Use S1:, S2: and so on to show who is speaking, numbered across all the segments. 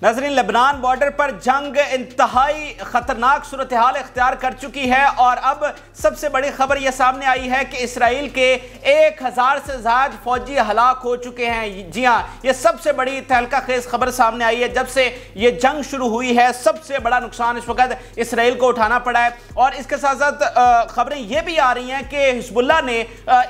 S1: नाज़रीन, Lebanon border पर जंग इंतहाई खतरनाक सूरत हाल इख्तियार कर चुकी है और अब सबसे बड़ी खबर यह सामने आई है कि इसराइल के 1000 से ज़्यादा फौजी हलाक हो चुके हैं। जी हाँ, यह सबसे बड़ी तहलका खेज खबर सामने आई है। जब से ये जंग शुरू हुई है सबसे बड़ा नुकसान इस वक्त इसराइल को उठाना पड़ा है। और इसके साथ साथ खबरें ये भी आ रही हैं कि हिजबुल्लाह ने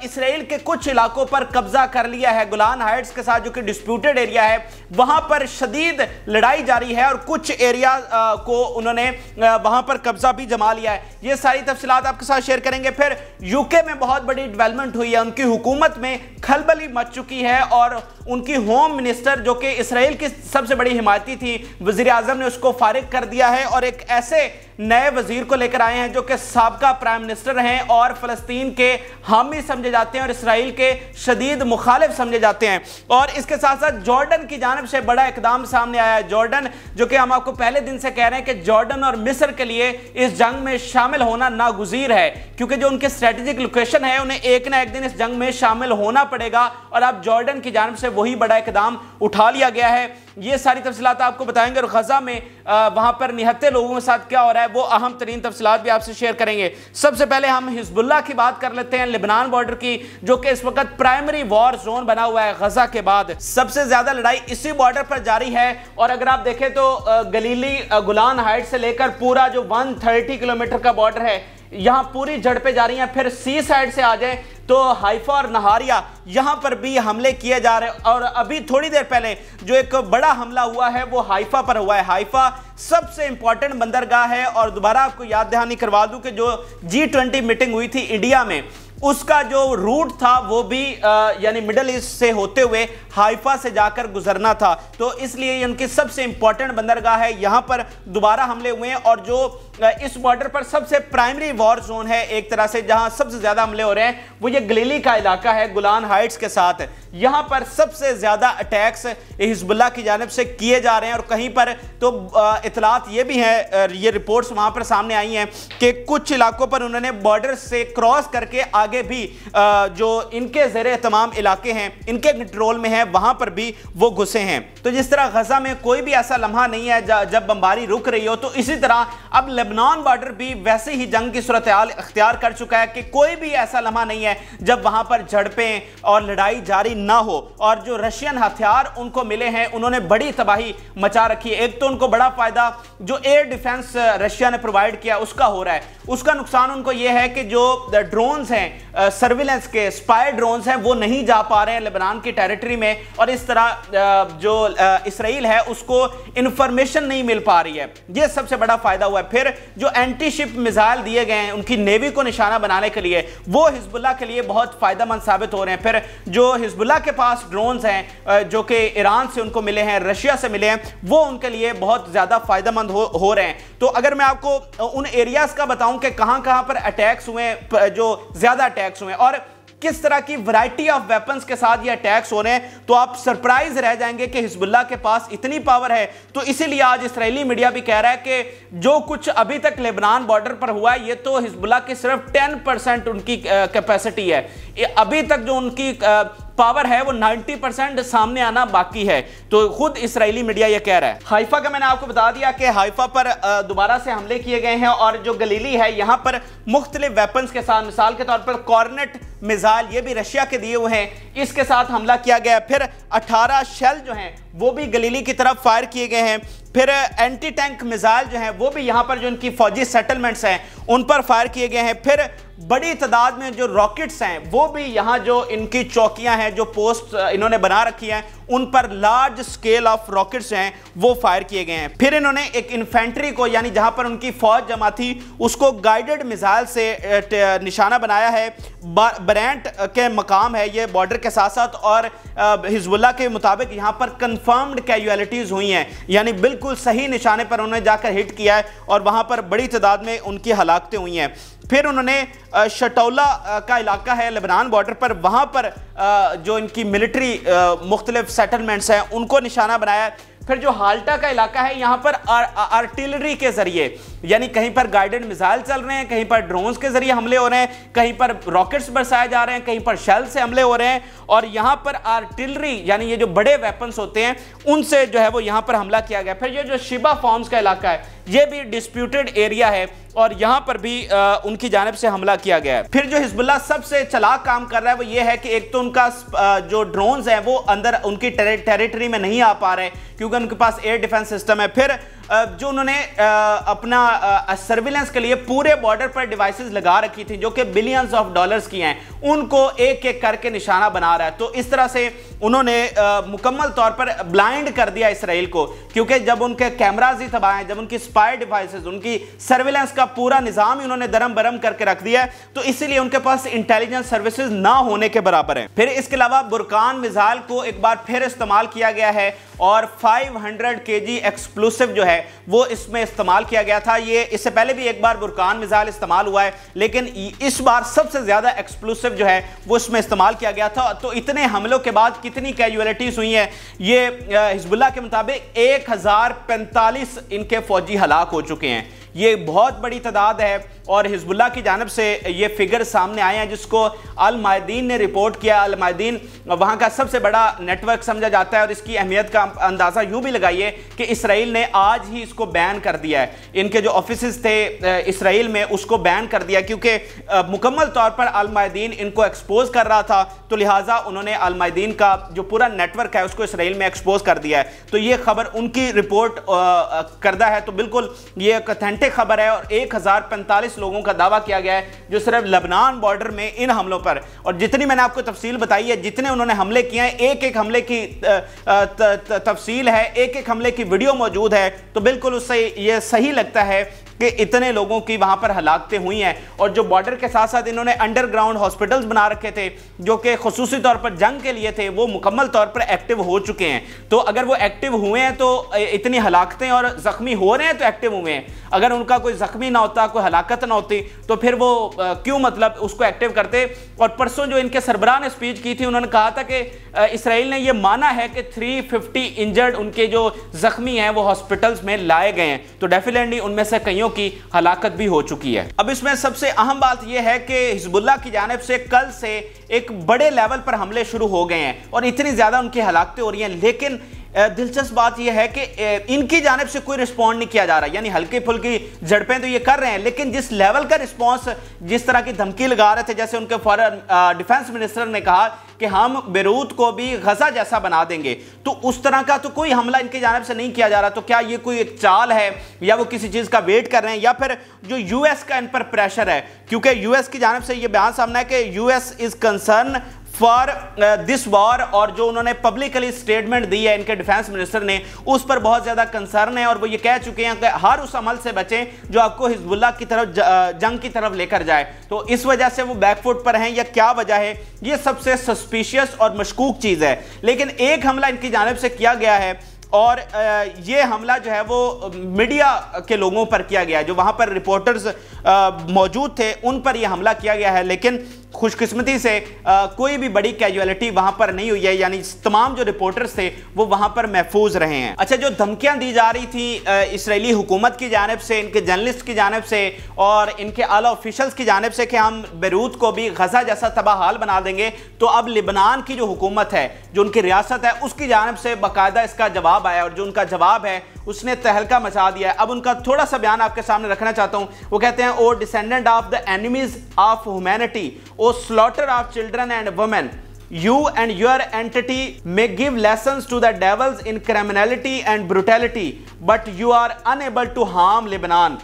S1: इसराइल के कुछ इलाकों पर कब्जा कर लिया है। गोलान हाइट्स के साथ जो कि डिस्प्यूटेड एरिया है वहां पर शदीद लड़ाई जारी है और कुछ एरिया को उन्होंने वहां पर कब्जा भी जमा लिया है। ये सारी तफसीलात आपके साथ शेयर करेंगे। फिर यूके में बहुत बड़ी डेवलपमेंट हुई है, उनकी हुकूमत में खलबली मच चुकी है और उनकी होम मिनिस्टर जो कि इसराइल की सबसे बड़ी हिमायती थी, वजीर आजम ने उसको फारिग कर दिया है और एक ऐसे नए वजीर को लेकर आए हैं जो कि साबका प्राइम मिनिस्टर हैं और फलस्तीन के हामी समझे जाते हैं और इसराइल के शदीद मुखालिफ समझे जाते हैं। और इसके साथ साथ जॉर्डन की जानिब से बड़ा इकदाम सामने आया है। जॉर्डन, जो कि हम आपको पहले दिन से कह रहे हैं कि जॉर्डन और मिस्र के लिए इस जंग में शामिल होना नागुज़ीर है, क्योंकि जो उनके स्ट्रेटेजिक लोकेशन है उन्हें एक ना एक दिन इस जंग में शामिल होना पड़ेगा और अब जॉर्डन की जानिब से वही बड़ा इकदाम उठा लिया गया है। ये सारी तफसीलात आपको बताएंगे और गजा में वहां पर निहत्ते लोगों के साथ क्या हो रहा है वो अहम तरीन तफसीलात भी आपसे शेयर करेंगे। सबसे पहले हम हिजबुल्लाह की बात कर लेते हैं, लेबनान बॉर्डर की, जो कि इस वक्त प्राइमरी वॉर जोन बना हुआ है। गजा के बाद सबसे ज्यादा लड़ाई इसी बॉर्डर पर जारी है और अगर आप देखें तो गलीली गोलान हाइट से लेकर पूरा जो 130 किलोमीटर का बॉर्डर है यहां पूरी झड़पें जा रही हैं। फिर सी साइड से आ जाए तो हाइफा और नहारिया यहां पर भी हमले किए जा रहे हैं और अभी थोड़ी देर पहले जो एक बड़ा हमला हुआ है वो हाइफा पर हुआ है। हाइफा सबसे इंपॉर्टेंट बंदरगाह है और दोबारा आपको याद दहानी करवा दूं कि जो G20 मीटिंग हुई थी इंडिया में उसका जो रूट था वो भी यानी मिडल ईस्ट से होते हुए हाइफा से जाकर गुजरना था, तो इसलिए उनकी सबसे इंपॉर्टेंट बंदरगाह है। यहां पर दोबारा हमले हुए हैं और जो इस बॉर्डर पर सबसे प्राइमरी वॉर जोन है एक तरह से, जहां सबसे ज्यादा हमले हो रहे हैं वो ये गलीली का इलाका है गोलान हाइट्स के साथ। यहां पर सबसे ज्यादा अटैक्स हिजबुल्लाह की जानिब से किए जा रहे हैं और कहीं पर तो इतलात ये भी है, ये रिपोर्ट्स वहां पर सामने आई हैं कि कुछ इलाकों पर उन्होंने बॉर्डर से क्रॉस करके आगे भी जो इनके ज़ेरे तमाम इलाके हैं इनके कंट्रोल में है वहां पर भी वो घुसे हैं। तो जिस तरह गजा में कोई भी ऐसा लम्हा नहीं है जब बमबारी रुक रही हो, तो इसी तरह अब लेबनान बॉर्डर भी वैसे ही जंग की सूरत हाल इख्तियार कर चुका है कि कोई भी ऐसा लम्हा नहीं है जब वहां पर झड़पें और लड़ाई जारी ना हो। और जो रशियन हथियार उनको मिले हैं उन्होंने बड़ी तबाही मचा रखी है। एक तो उनको बड़ा फायदा जो एयर डिफेंस रशिया ने प्रोवाइड किया उसका हो रहा है, उसका नुकसान उनको यह है कि जो ड्रोन्स हैं सर्विलेंस के स्पाई ड्रोन्स हैं वो नहीं जा पा रहे हैं लेबनान की टेरिटरी में और इस तरह जो इसराइल है उसको इंफॉर्मेशन नहीं मिल पा रही है। यह सबसे बड़ा फायदा हुआ है। फिर जो एंटी शिप मिसाइल दिए गए हैं उनकी नेवी को निशाना बनाने के लिए वो हिजबुल्लाह के लिए बहुत फायदेमंद साबित हो रहे हैं। फिर जो हिजबुल्लाह के पास ड्रोन्स हैं जो कि ईरान से उनको मिले हैं, रशिया से मिले हैं, वो उनके लिए बहुत ज्यादा फायदेमंद हो रहे हैं। तो अगर मैं आपको उन एरियाज का बताऊं कि कहां कहां पर अटैक्स हुए, जो ज्यादा अटैक्स हुए और किस तरह की वैरायटी ऑफ वेपन्स के साथ ये अटैक्स हो रहे हैं, तो आप सरप्राइज रह जाएंगे कि हिजबुल्लाह के पास इतनी पावर है। तो इसीलिए आज इस्राएली मीडिया भी कह रहा है कि जो कुछ अभी तक लेबनान बॉर्डर पर हुआ है ये तो हिजबुल्लाह की सिर्फ 10% उनकी कैपेसिटी है। अभी तक जो उनकी पावर है वो 90% सामने आना बाकी है। तो खुद इस्राएली मीडिया ये कह रहा है। हाइफा का मैंने आपको बता दिया कि हाइफा पर दोबारा से हमले किए गए हैं और जो गलीली है यहां पर मुख्तलिफ वेपन्स के साथ, मिसाल के तौर पर कॉर्नेट मिसाइल ये भी रशिया के दिए हुए हैं, इसके साथ हमला किया गया। फिर 18 शेल जो हैं वो भी गलीली की तरफ फायर किए गए हैं। फिर एंटी टैंक मिसाइल जो हैं वो भी यहाँ पर जो इनकी फौजी सेटलमेंट्स हैं उन पर फायर किए गए हैं। फिर बड़ी तादाद में जो रॉकेट्स हैं वो भी यहाँ जो इनकी चौकियाँ हैं, जो पोस्ट इन्होंने बना रखी हैं, उन पर लार्ज स्केल ऑफ रॉकेट्स हैं वो फायर किए गए हैं। फिर इन्होंने एक इन्फेंट्री को, यानी जहाँ पर उनकी फौज जमा थी, उसको गाइडेड मिसाइल से निशाना बनाया है। बरेंट के मकाम है ये बॉर्डर के साथ साथ और हिजबुल्लाह के मुताबिक यहाँ पर कंफर्म्ड कैजुअलिटीज़ हुई हैं, यानी बिल्कुल सही निशाने पर उन्होंने जाकर हिट किया है और वहाँ पर बड़ी तादाद में उनकी हलाकतें हुई हैं। फिर उन्होंने शटौला का इलाका है लेबनान बॉर्डर पर, वहाँ पर जो इनकी मिलिट्री मुख्तलिफ सेटलमेंट्स हैं उनको निशाना बनाया। फिर जो हाल्टा का इलाका है यहाँ पर आर्टिलरी के जरिए, यानी कहीं पर गाइडेड मिसाइल चल रहे हैं, कहीं पर ड्रोन्स के जरिए हमले हो रहे हैं, कहीं पर रॉकेट्स बरसाए जा रहे हैं, कहीं पर शेल से हमले हो रहे हैं اور یہاں پر آرٹلری یعنی یہ جو بڑے ویپنز ہوتے ہیں ان سے جو ہے وہ یہاں پر حملہ کیا گیا. پھر یہ جو شیبا فارمز کا علاقہ ہے یہ بھی ڈسپیوٹڈ ایریا ہے اور یہاں پر بھی ان کی جانب سے حملہ کیا گیا ہے. پھر جو حزب اللہ سب سے چلاک کام کر رہا ہے وہ یہ ہے کہ ایک تو ان کا جو ڈرونز ہیں وہ اندر ان کی ٹیریٹری میں نہیں آ پا رہے کیونکہ ان کے پاس ایئر ڈیفنس سسٹم ہے. پھر جو انہوں نے اپنا سرویلنس کے لیے پورے بارڈر پر ڈیوائسز لگا رکھی تھی جو کہ بلینز آف ڈالرز کی ہیں ان کو ایک ایک کر کے نشانہ بنا رہا ہے. تو اس طرح سے انہوں نے مکمل طور پر بلائنڈ کر دیا اسرائیل کو کیونکہ جب ان کے کیمراز ہی تباہ ہیں, جب ان کی سپائی ڈیوائسز, ان کی سرویلنس کا پورا نظام ہی انہوں نے درم برم کر کے رکھ دیا ہے تو اسی لیے ان کے پاس انٹیلیجنس سروسز نہ ہونے کے برابر ہیں. پھر اس کے علاوہ برکان میزائل کو ایک بار پھر استعمال کیا گیا ہے اور 500 kg ایکسپلوسیو جو ہے وہ اس میں استعمال کیا گیا تھا. یہ اس سے پہلے بھی ایک بار برکان میزائل استعمال ہوا ہے لیکن اس بار سب سے زیادہ ایکسپلوسیو جو ہے وہ اس میں استعمال کیا گیا تھا. تو اتنے حملوں کے بعد کتنی کیجولیٹیز ہوئی ہیں, یہ حزب اللہ کے مطابق 1045 ان کے فوجی ہلاک ہو چکے ہیں. یہ بہت بڑی تعداد ہے اور حزب اللہ کی جانب سے یہ فگر سامنے آئے ہیں جس کو المایدین نے رپورٹ کیا. المایدین وہاں کا سب سے بڑا نیٹ ورک سمجھا جاتا ہے اور اس کی اہمیت کا اندازہ یوں بھی لگائیے کہ اسرائیل نے آج ہی اس کو بین کر دیا ہے. ان کے جو آفیسز تھے اسرائیل میں اس کو بین کر دیا کیونکہ مکمل طور پر المایدین ان کو ایکسپوز کر رہا تھا تو لہٰذا انہوں نے المایدین کا جو پورا نیٹ ورک ہے اس کو اسرائیل میں ایکسپوز کر دیا ہے. تو یہ خبر ان کی رپورٹ کردہ ہے تو بالکل یہ ایک اتھینٹک خبر ہے اور 1045 لوگوں کا دعویٰ کیا گیا ہے جو صرف لبنان بارڈر میں ان حملوں پر, اور جتنی میں نے آپ کو تفصیل بتائی ہے, جتنے انہوں نے حملے کیے ہیں, ایک ایک حملے کی تفصیل ہے, ایک ایک حملے کی ویڈیو موجود ہے. تو بالکل اس سے یہ صحیح لگتا ہے کہ اتنے لوگوں کی وہاں پر ہلاکتیں ہوئی ہیں. اور جو بارڈر کے ساتھ ساتھ انہوں نے انڈر گراؤنڈ ہاسپٹلز بنا رکھے تھے جو کہ خصوصی طور پر جنگ کے لیے تھے وہ مکمل طور پر ایکٹیو ہو چکے ہیں. تو اگر وہ ایکٹیو ہوئے ہیں تو اتنی ہلاکتیں اور زخمی ہو رہے ہیں تو ایکٹیو ہوئے ہیں. اگر ان کا کوئی زخمی نہ ہوتا, کوئی ہلاکت نہ ہوتی تو پھر وہ کیوں مطلب اس کو ایکٹیو کرتے. اور پرسوں جو ان کے سربراہ نے سپیچ کی تھی انہوں نے کہا تھا کہ اسرائیل نے یہ مانا ہے کہ 350 انجرڈ ان کے جو زخمی ہیں وہ ہاسپٹلز میں لائے گئے ہیں. تو ڈیفینیٹلی ان میں سے کئیوں کی ہلاکت بھی ہو چکی ہے. اب اس میں سب سے اہم بات یہ ہے کہ حزب اللہ کی جانب سے کل سے ایک بڑے لیول پر حملے شروع ہو گئے ہیں اور اتنی زیادہ ان کی ہلاکتیں ہو رہی ہیں. لیکن دلچسپ بات یہ ہے کہ ان کی جانب سے کوئی رسپونڈ نہیں کیا جا رہا. یعنی ہلکی پھلکی جھڑپیں تو یہ کر رہے ہیں لیکن جس لیول کا رسپانس, جس طرح کی دھمکی لگا رہے تھے, جیسے ان کے فورن ڈیفنس منسٹر نے کہا کہ ہم بیروت کو بھی غزہ جیسا بنا دیں گے, تو اس طرح کا تو کوئی حملہ ان کی جانب سے نہیں کیا جا رہا. تو کیا یہ کوئی ایک چال ہے یا وہ کسی چیز کا ویٹ کر رہے ہیں یا پھر جو یو ایس کا ان پر پریشر ہے, کیونکہ یو ایس کی جانب سے یہ بیان سامنے ہے کہ U S is concern for this war, اور جو انہوں نے پبلکلی سٹیٹمنٹ دی ہے ان کے ڈیفنس منسٹر نے اس پر بہت زیادہ کنسرن ہے اور وہ یہ کہہ چکے ہیں کہ ہر اس عمل سے بچیں جو آپ کو حزب اللہ کی طرف جنگ کی طرف لے کر جائے. تو اس وجہ سے وہ بیک فٹ پر ہیں یا کیا وجہ ہے, یہ سب سے سسپیشیس اور مشکوک چیز ہے. لیکن ایک حملہ ان کی جانب سے کیا گیا ہے اور یہ حملہ جو ہے وہ میڈیا کے لوگوں پر کیا گیا ہے, جو وہاں پر رپورٹرز موجود تھے ان پر یہ حملہ کیا گیا ہے. لیکن خوش قسمتی سے کوئی بھی بڑی کیجولیٹی وہاں پر نہیں ہوئی ہے, یعنی تمام جو رپورٹرز تھے وہ وہاں پر محفوظ رہے ہیں. اچھا, جو دھمکیاں دی جا رہی تھیں اسرائیلی حکومت کی جانب سے, ان کے جرنلسٹ کی جانب سے اور ان کے اعلیٰ آفیشلز کی جانب سے کہ ہم بیروت کو بھی غزہ جیسا تباہ حال بنا دیں گے, تو اب لبنان کی جو حکومت ہے, جو ان کی ریاست ہے, اس کی جانب سے باقاعدہ اس کا جواب آیا اور جو ان کا جواب ہے اس نے تہلکہ مچا دیا ہے. اب ان کا تھوڑا سا بیان آپ کے سامنے رکھنا چاہتا ہوں. وہ کہتے ہیں O descendant of the enemies of humanity, O slaughter of children and women, you and your entity may give lessons to the devils in criminality and brutality, but you are unable to harm Lebanon,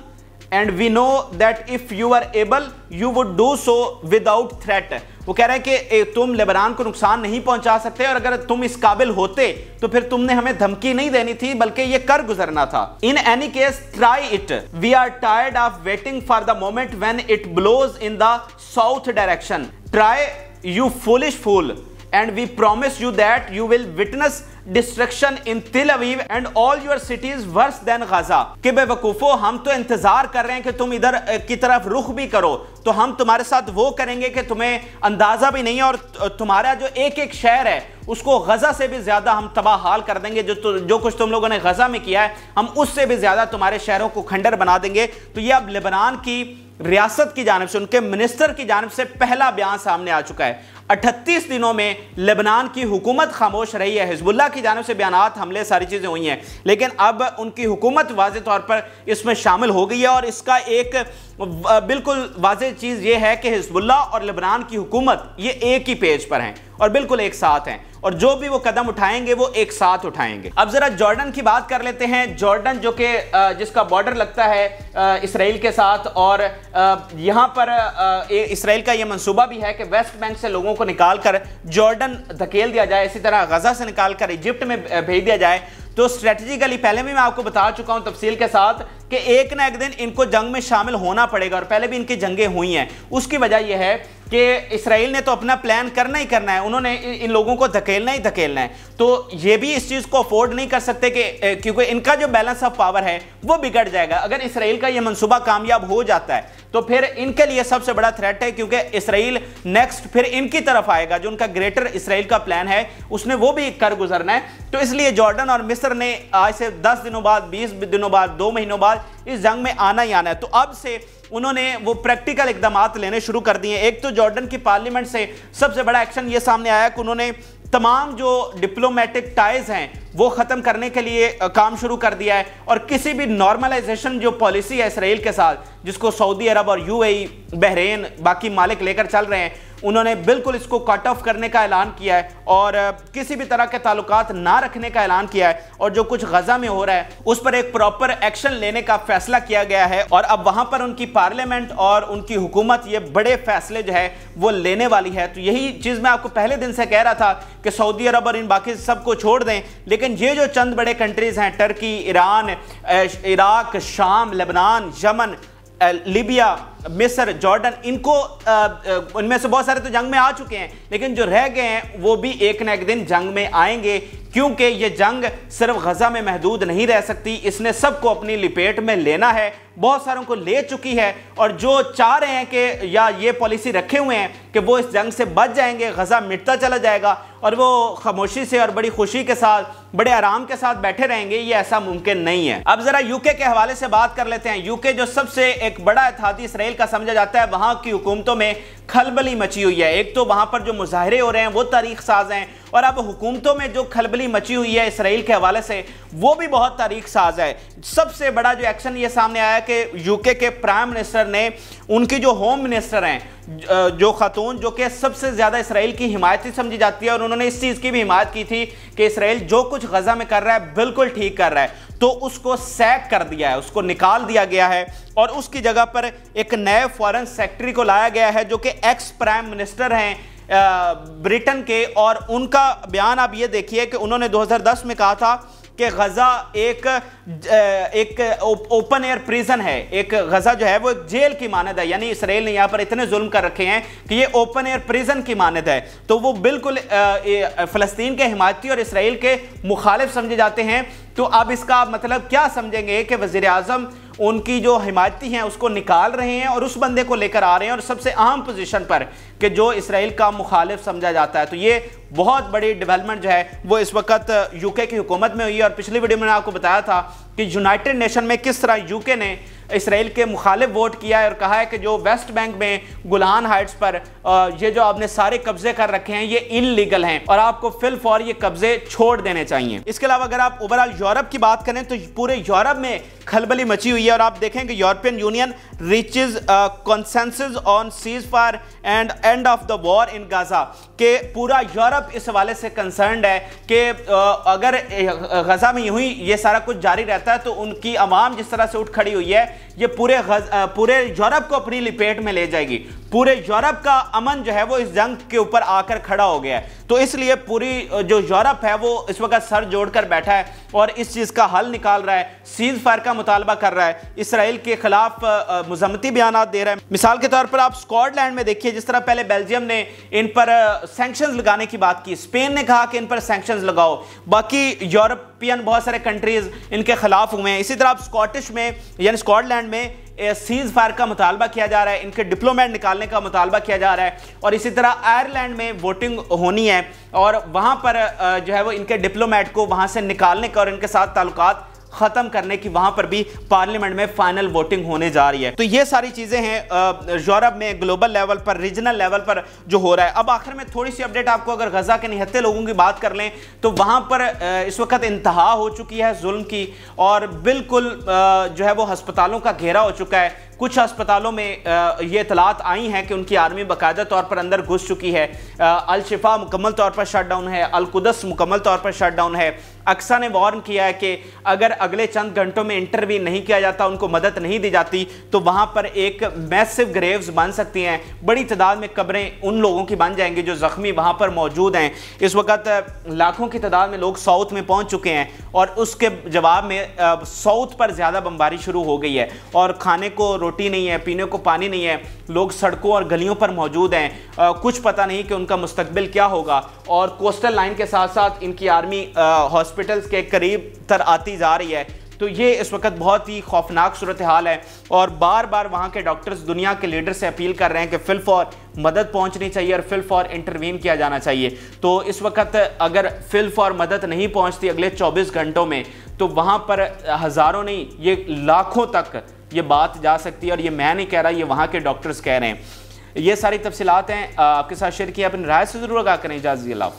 S1: and we know that if you are able you would do so without threat. وہ کہہ رہے ہیں کہ تم Lebanon کو نقصان نہیں پہنچا سکتے اور اگر تم اس قابل ہوتے تو پھر تم نے ہمیں دھمکی نہیں دینی تھی بلکہ یہ کر گزرنا تھا. In any case, try it. We are tired of waiting for the moment when it blows in the south direction. Try, you foolish fool. And we promise you that you will witness destruction in Tel Aviv and all your cities worse than Gaza. کہ بے وقوفو, ہم تو انتظار کر رہے ہیں کہ تم ادھر کی طرف رخ بھی کرو, تو ہم تمہارے ساتھ وہ کریں گے کہ تمہیں اندازہ بھی نہیں ہے, اور تمہارا جو ایک ایک شہر ہے اس کو غزہ سے بھی زیادہ ہم تباہ حال کر دیں گے. جو کچھ تم لوگوں نے غزہ میں کیا ہے ہم اس سے بھی زیادہ تمہارے شہروں کو کھنڈر بنا دیں گے. تو یہ اب لبنان کی ریاست کی جانب سے, ان کے منسٹر کی جانب سے پہلا بیان سامنے آ چکا ہے. 38 दिनों में लेबनान की हुकूमत खामोश रही है। हिजबुल्लाह की जानिब से बयानात, हमले, सारी चीज़ें हुई हैं, लेकिन अब उनकी हुकूमत वाज़ेह तौर पर इसमें शामिल हो गई है। और इसका एक बिल्कुल वाज़ेह चीज़ ये है कि हिजबुल्लाह और लेबनान की हुकूमत ये एक ही पेज पर हैं और बिल्कुल एक साथ हैं, और जो भी वो कदम उठाएंगे वो एक साथ उठाएंगे। अब जरा जॉर्डन की बात कर लेते हैं। जॉर्डन जो कि जिसका बॉर्डर लगता है इसराइल के साथ, और यहाँ पर इसराइल का ये मंसूबा भी है कि वेस्ट बैंक से लोगों को निकाल कर जॉर्डन धकेल दिया जाए, इसी तरह गजा से निकाल कर इजिप्ट में भेज दिया जाए। तो स्ट्रेटेजिकली पहले भी मैं आपको बता चुका हूं तफसील के साथ कि एक ना एक दिन इनको जंग में शामिल होना पड़ेगा, और पहले भी इनकी जंगें हुई हैं। उसकी वजह यह है कि इसराइल ने तो अपना प्लान करना ही करना है, उन्होंने इन लोगों को धकेलना ही धकेलना है। तो ये भी इस चीज़ को अफोर्ड नहीं कर सकते कि क्योंकि इनका जो बैलेंस ऑफ पावर है वो बिगड़ जाएगा। अगर इसराइल का ये मंसूबा कामयाब हो जाता है तो फिर इनके लिए सबसे बड़ा थ्रेट है, क्योंकि इसराइल नेक्स्ट फिर इनकी तरफ आएगा। जो उनका ग्रेटर इसराइल का प्लान है उसने वो भी कर गुजरना है। तो इसलिए जॉर्डन और मिस्र ने आज से 10 दिनों बाद, 20 दिनों बाद, 2 महीनों बाद इस जंग में आना ही आना है। तो अब से उन्होंने वो प्रैक्टिकल इकदामात लेने शुरू कर दिए। एक तो जॉर्डन की पार्लियामेंट से सबसे बड़ा एक्शन ये सामने आया कि उन्होंने तमाम जो डिप्लोमेटिक टाइज हैं वो ख़त्म करने के लिए काम शुरू कर दिया है, और किसी भी नॉर्मलाइजेशन जो पॉलिसी है इसराइल के साथ, जिसको सऊदी अरब और यूएई, बहरीन, बाकी मालिक लेकर चल रहे हैं, उन्होंने बिल्कुल इसको कट ऑफ करने का ऐलान किया है और किसी भी तरह के ताल्लुकात ना रखने का ऐलान किया है। और जो कुछ गजा में हो रहा है उस पर एक प्रॉपर एक्शन लेने का फैसला किया गया है, और अब वहां पर उनकी पार्लियामेंट और उनकी हुकूमत ये बड़े फैसले जो है वो लेने वाली है। तो यही चीज़ मैं आपको पहले दिन से कह रहा था कि सऊदी अरब और इन बाकी सबको छोड़ दें, लेकिन ये जो चंद बड़े कंट्रीज़ हैं, टर्की, ईरान, इराक, शाम, लेबनान, यमन, लीबिया, मिस्र, जॉर्डन, इनको उनमें से बहुत सारे तो जंग में आ चुके हैं, लेकिन जो रह गए हैं वो भी एक न एक दिन जंग में आएंगे, क्योंकि ये जंग सिर्फ गजा में महदूद नहीं रह सकती, इसने सबको अपनी लिपेट में लेना है। बहुत सारों को ले चुकी है, और जो चाह रहे हैं कि या ये पॉलिसी रखे हुए हैं कि वो इस जंग से बच जाएंगे, गजा मिटता चला जाएगा और वो खामोशी से और बड़ी खुशी के साथ, बड़े आराम के साथ बैठे रहेंगे, ये ऐसा मुमकिन नहीं है। अब जरा यूके के हवाले से बात कर लेते हैं। यूके जो सबसे एक बड़ा इत्तेहादी इसराइल का समझा जाता है, वहां की हुकूमतों में खलबली मची हुई है। एक तो वहां पर जो मुजाहरे हो रहे हैं वो तारीख साज हैं, और अब हुकूमतों में जो खलबली मची हुई है इसराइल के हवाले से वो भी बहुत तारीख साज है। सबसे बड़ा जो एक्शन ये सामने आया कि यूके के प्राइम मिनिस्टर ने, उनकी जो होम मिनिस्टर हैं, जो खातून जो कि सबसे ज़्यादा इसराइल की हिमायती समझी जाती है, और उन्होंने इस चीज़ की भी हिमायत की थी कि इसराइल जो कुछ गजा में कर रहा है बिल्कुल ठीक कर रहा है, तो उसको सैक कर दिया है, उसको निकाल दिया गया है, और उसकी जगह पर एक नए फॉरेन सेक्रेटरी को लाया गया है जो कि एक्स प्राइम मिनिस्टर हैं ब्रिटेन के। और उनका बयान आप ये देखिए कि उन्होंने 2010 में कहा था कि गजा एक ओपन एयर प्रिजन है, एक गजा जो है वो एक जेल की मानद है, यानी इसराइल ने यहाँ पर इतने जुल्म कर रखे हैं कि ये ओपन एयर प्रिजन की मानद है। तो वो बिल्कुल फ़लस्तीन के हिमायती और इसराइल के मुखालिफ समझे जाते हैं। तो अब इसका मतलब क्या समझेंगे कि वज़ीर आज़म उनकी जो हिमायती हैं उसको निकाल रहे हैं और उस बंदे को लेकर आ रहे हैं, और सबसे अहम पोजीशन पर कि जो इसराइल का मुखालिफ समझा जाता है। तो ये बहुत बड़ी डेवलपमेंट जो है वो इस वक्त यूके की हुकूमत में हुई है। और पिछली वीडियो में आपको बताया था कि यूनाइटेड नेशन में किस तरह यूके ने इसराइल के मुखालिफ वोट किया है और कहा है कि जो वेस्ट बैंक में गोलान हाइट्स पर ये जो आपने सारे कब्जे कर रखे हैं ये इनलीगल हैं, और आपको फिल फॉर ये कब्जे छोड़ देने चाहिए। इसके अलावा अगर आप ओवरऑल यूरोप की बात करें तो पूरे यूरोप में खलबली मची हुई है, और आप देखें कि European union reaches consensus on cease fire and end of the war in Gaza, के पूरा यूरोप इस हवाले से कंसर्न्ड है कि अगर गजा में यूं ही ये सारा कुछ जारी रहता है तो उनकी आवाम जिस तरह से उठ खड़ी हुई है ये पूरे यूरोप को अपनी लिपेट में ले जाएगी। पूरे यूरोप का अमन जो है वो इस जंग के ऊपर आकर खड़ा हो गया है। तो इसलिए पूरी जो यूरोप है वो इस वक्त सर जोड़कर बैठा है और इस चीज़ का हल निकाल रहा है, सीज फायर का मुतालबा कर रहा है, इसराइल के खिलाफ मुज़म्मती बयानात दे रहा है। मिसाल के तौर पर आप स्कॉटलैंड में देखिए, जिस तरह पहले बेल्जियम ने इन पर सैंक्शंस लगाने की बात की, स्पेन ने कहा कि इन पर सैंक्शंस लगाओ, बाकी यूरोपियन बहुत सारे कंट्रीज इनके खिलाफ हुए हैं। इसी तरह आप स्कॉटिश में यानी स्कॉटलैंड में सीज फायर का मुतालबा किया जा रहा है, इनके डिप्लोमेट निकालने का मुतालबा किया जा रहा है। और इसी तरह आयरलैंड में वोटिंग होनी है और वहाँ पर जो है वो इनके डिप्लोमेट को वहाँ से निकालने का और इनके साथ ताल्लुकात ختم کرنے کی وہاں پر بھی پارلیمنٹ میں فائنل ووٹنگ ہونے جا رہی ہے۔ تو یہ ساری چیزیں ہیں یورپ میں گلوبل لیول پر، ریجنل لیول پر جو ہو رہا ہے۔ اب آخر میں تھوڑی سی اپڈیٹ آپ کو اگر غزہ کے نہتے لوگوں کی بات کر لیں تو وہاں پر اس وقت انتہا ہو چکی ہے ظلم کی، اور بالکل جو ہے وہ ہسپتالوں کا گھیرا ہو چکا ہے۔ کچھ ہسپتالوں میں یہ اطلاعات آئی ہیں کہ ان کی آرمی باقاعدہ طور پر اندر گھس چکی ہے۔ الشفا مکمل طور پر شٹ ڈاؤن ہے، القدس مکمل طور پر شٹ ڈاؤن ہے۔ اقصیٰ نے وارن کیا ہے کہ اگر اگلے چند گھنٹوں میں انٹروین نہیں کیا جاتا، ان کو مدد نہیں دی جاتی، تو وہاں پر ایک میسو گریوز بن سکتی ہیں، بڑی تعداد میں قبریں ان لوگوں کی بن جائیں گی جو زخمی وہاں پر موجود ہیں۔ اس وقت لاکھوں کی تعداد میں لوگ ساؤتھ میں پہنچ چکے ہیں، اور اس کے جواب میں ساؤتھ پر زیادہ بمباری شروع ہو گئی ہے، اور کھانے کو روٹی نہیں ہے، پینے کو پانی نہیں ہے، لوگ سڑکوں اور گلیوں پر موجود ہیں، کچھ پتہ نہیں کہ ان کا مستقبل کیا ہوگا۔ اور کوسٹل لائن کے ساتھ ساتھ ان کی آرمی ہاسپٹلز کے قریب تر آتی جا رہی ہے۔ تو یہ اس وقت بہت ہی خوفناک صورتحال ہے، اور بار بار وہاں کے ڈاکٹرز دنیا کے لیڈر سے اپیل کر رہے ہیں کہ فی الفور مدد پہنچنی چاہیے اور فی الفور انٹروین کیا جانا چاہیے۔ تو اس وقت اگر فی الفور مدد نہیں پہنچتی اگلے 24 گھنٹوں میں، تو وہاں پر ہزاروں نہیں، یہ لاکھوں تک یہ بات جا سکتی ہے، اور یہ میں نہیں کہہ رہا، یہ وہاں کے ڈاکٹرز کہہ رہے ہیں۔ یہ ساری تفصیلات ہیں، آپ کے ساتھ شیئر کیا، اپنی رائے سے ضرور آگاہ کریں۔ اجازت دیجیے، اللہ حافظ۔